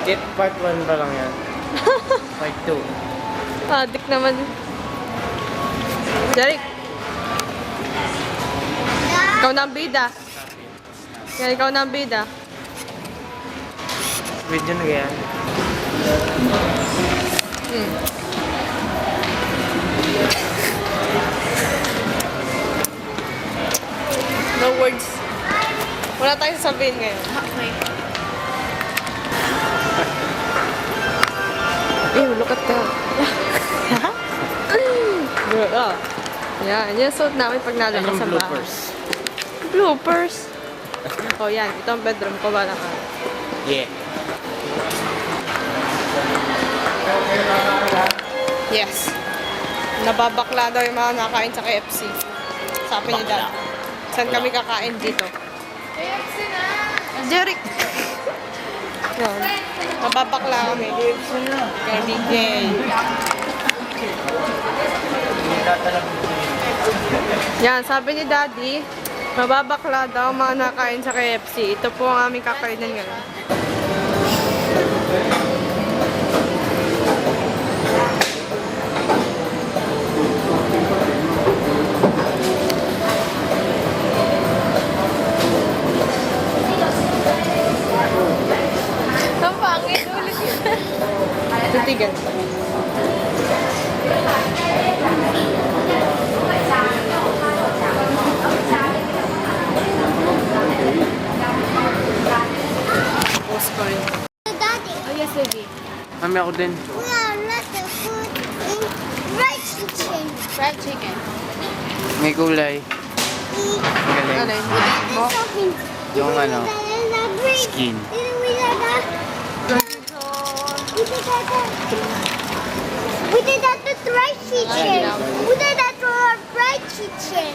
Get part 1 pa lang yan. Part 2. Adik naman. Jeric. Ikaw na ang bida. Yan, ikaw na ang bida. Video na ganyan. No words. Wala tayong sabihin ngayon. Okay. Ew, look at that. Oh. Yan, yan suot namin pag nalabas Anong sa bahay. bloopers? Bloopers? Oh, yan. Ito ang bedroom ko ba lang. Yeah. Yes. Nababakla daw yung mga nakain sa KFC. Sabi ni Dad. Saan kami kakain dito? KFC na! Jeric! Yan. Nababakla kami. Kay DJ. Yan, sabi ni Daddy, mababakla daw mga nakain sa KFC. Ito po ang aming kakainan ngayon. Ang pangit ulit yun. Tutigan. Post ko rin. Daddy, Oh, yes, baby. Mami ako din. we are not the food in fried chicken. Fried chicken. May kulay. Eat Galing. Ano yun? Mo? something. Yung ano, Skin. skin. We did that to fried chicken. We did that to our fried chicken.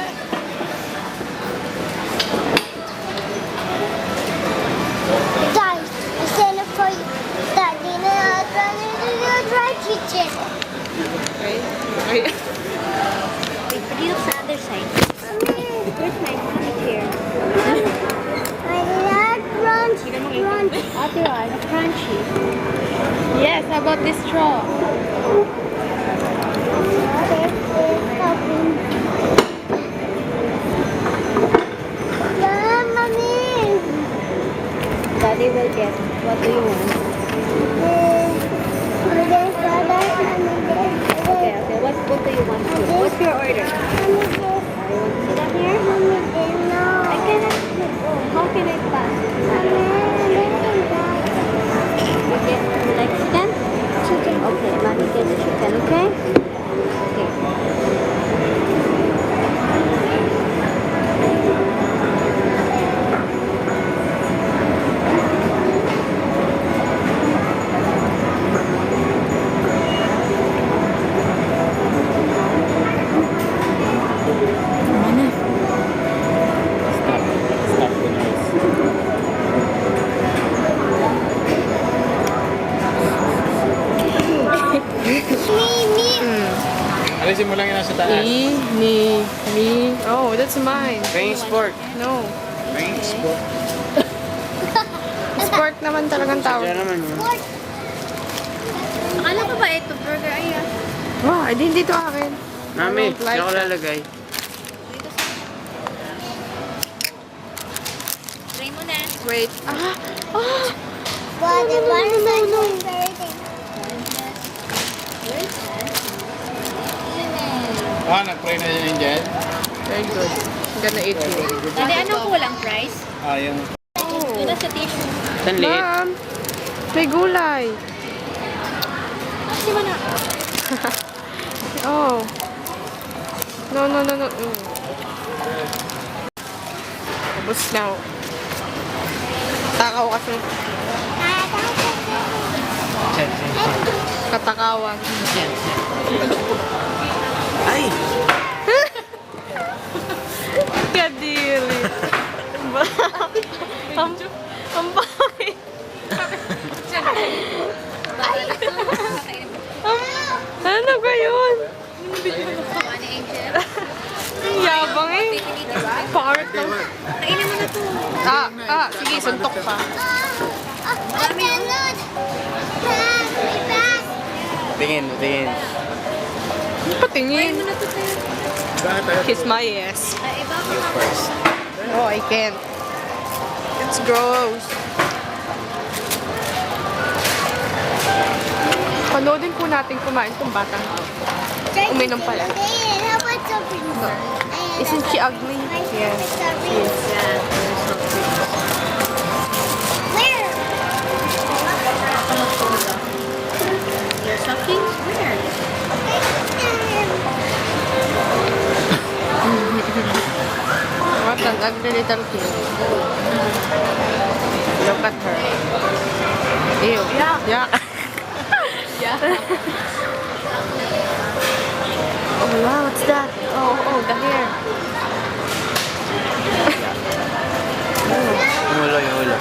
Guys, I said it for you. Daddy, fried chicken. Okay. Okay. Wait, but you look the other side. Where's my hand here? I like crunch. Ate Rod, crunchy. Yes, how about this straw? Yeah, mommy. Daddy will get. What do you want? Okay, okay. What food do you want to? What's your order? I want to sit down here? I cannot sit. How can I pass? Okay, you like chicken? Okay, mommy gets chicken, okay? Okay. Stop. Stop the noise. Alisin mo lang yun nasa taas. Me. Oh, that's mine. Rain sport. No. Rain sport. Sport naman talagang Diyan tawag. naman yun. Akala ko ba ito burger? Ayan. Wow, hindi dito akin. Mami, don't like diyan ko that. lalagay. Try mo na. Wait. Ah! Ah, nag-pray na yun dyan? Very good. I'm gonna eat you. Daddy, anong kulang price? Ah, yung... Yun na sa tissue. Tan liit. Ma'am, may gulay. Kasi mo na. Oh. No. Tapos na. Takaw kasi. Katakawan. Ay! Kadiri. Ang bakit? Ano ba yun? Ang yabang eh. Part ng... Kainin mo na to. Sige, suntok pa. I cannot Tingin, tingin. Patingin. Kiss my ass. You first. Oh, I can't. It's gross. Panoodin po natin kumain tong batang. Uminom pala. How about something? Isn't she ugly? Yes. Yes. Where? Your stockings? Where? What an ugly little kid. Look at her. Ew. Yeah. Oh wow, what's that? Oh, the hair. Yung ulo, yung ulo.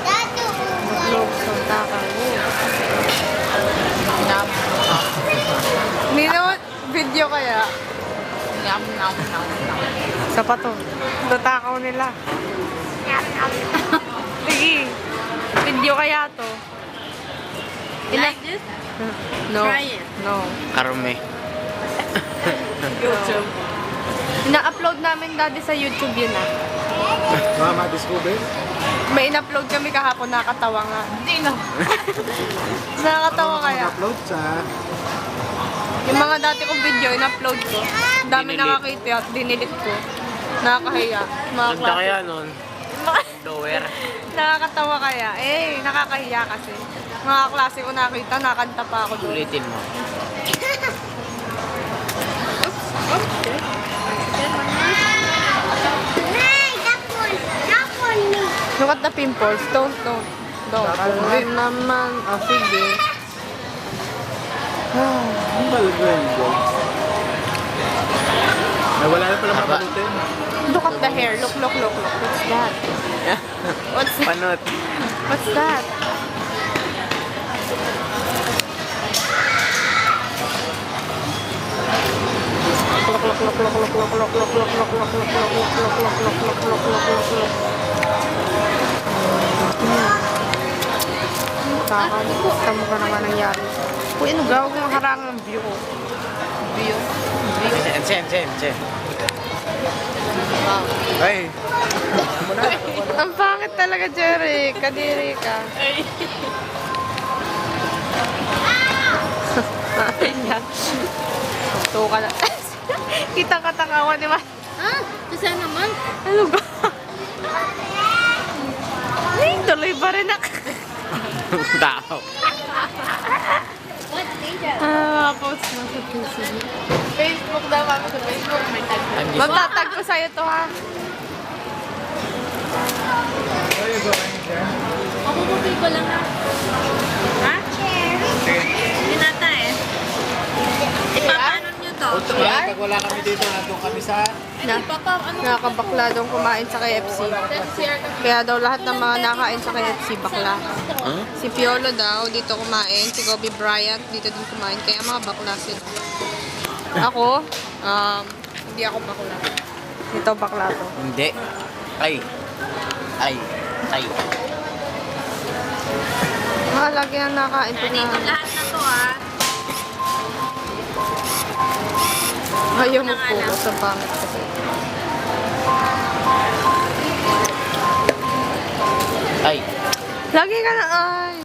That's Look, so takang. Nino, video kaya? Sa pato. Tatakaw nila. Sige. Video kaya to. Like this? No. Try it. No. Karumi. YouTube. Ina-upload namin dati sa YouTube yun ah. Mama, discover? May in-upload kami kahapon, nakakatawa nga. Hindi na. Nakakatawa kaya. Upload sa... Yung mga dati kong video, in-upload ko. Ang dami Dinilit. nakakita at dinilit ko. Nakakahiya. Mga Ganda kaya nun. Lower. Nakakatawa kaya. Eh, nakakahiya kasi. Mga klase ko nakita, nakanta pa ako doon. Ulitin mo. Hey, that one. That one me. Look at the pimples. Don't. Alam naman. Oh, sige. Ang balagyan ko. Ay, wala na pala mapalutin. Look at the hair. Look. What's that? What's that? Panot. What's that? Kamusta mo ka naman nangyari? Uy, ano gawag mong harangan ng view ko? View? Sen. Ay. Ang pangit talaga, Jerry. Kadiri ka. Ito ka na. Kitang katangawan ni Ma. Ha? Kasi naman. Ano ba? Ay, tuloy pa rin ako. Tao. What? Angel? Post mo sa Facebook. Facebook daw kami sa Facebook. May tag. Magtatag ko sa'yo to, ha? Makukupi ko lang na. Ha? Hindi nata eh. Ipapaano nyo to? Pag wala kami dito, nandun kami sa... Nakakabakla daw kumain sa KFC. Kaya daw lahat ng mga nakain sa KFC bakla. Huh? Si Piolo daw dito kumain, si Kobe Bryant dito din kumain. Kaya mga bakla sila. Ako, hindi ako bakla. Ito bakla to. Hindi. Ay. Mga lagi na nakain to na. Lahat na to ah. Ayaw mo po sa pangit kasi. Ay. Lagi ka na ay.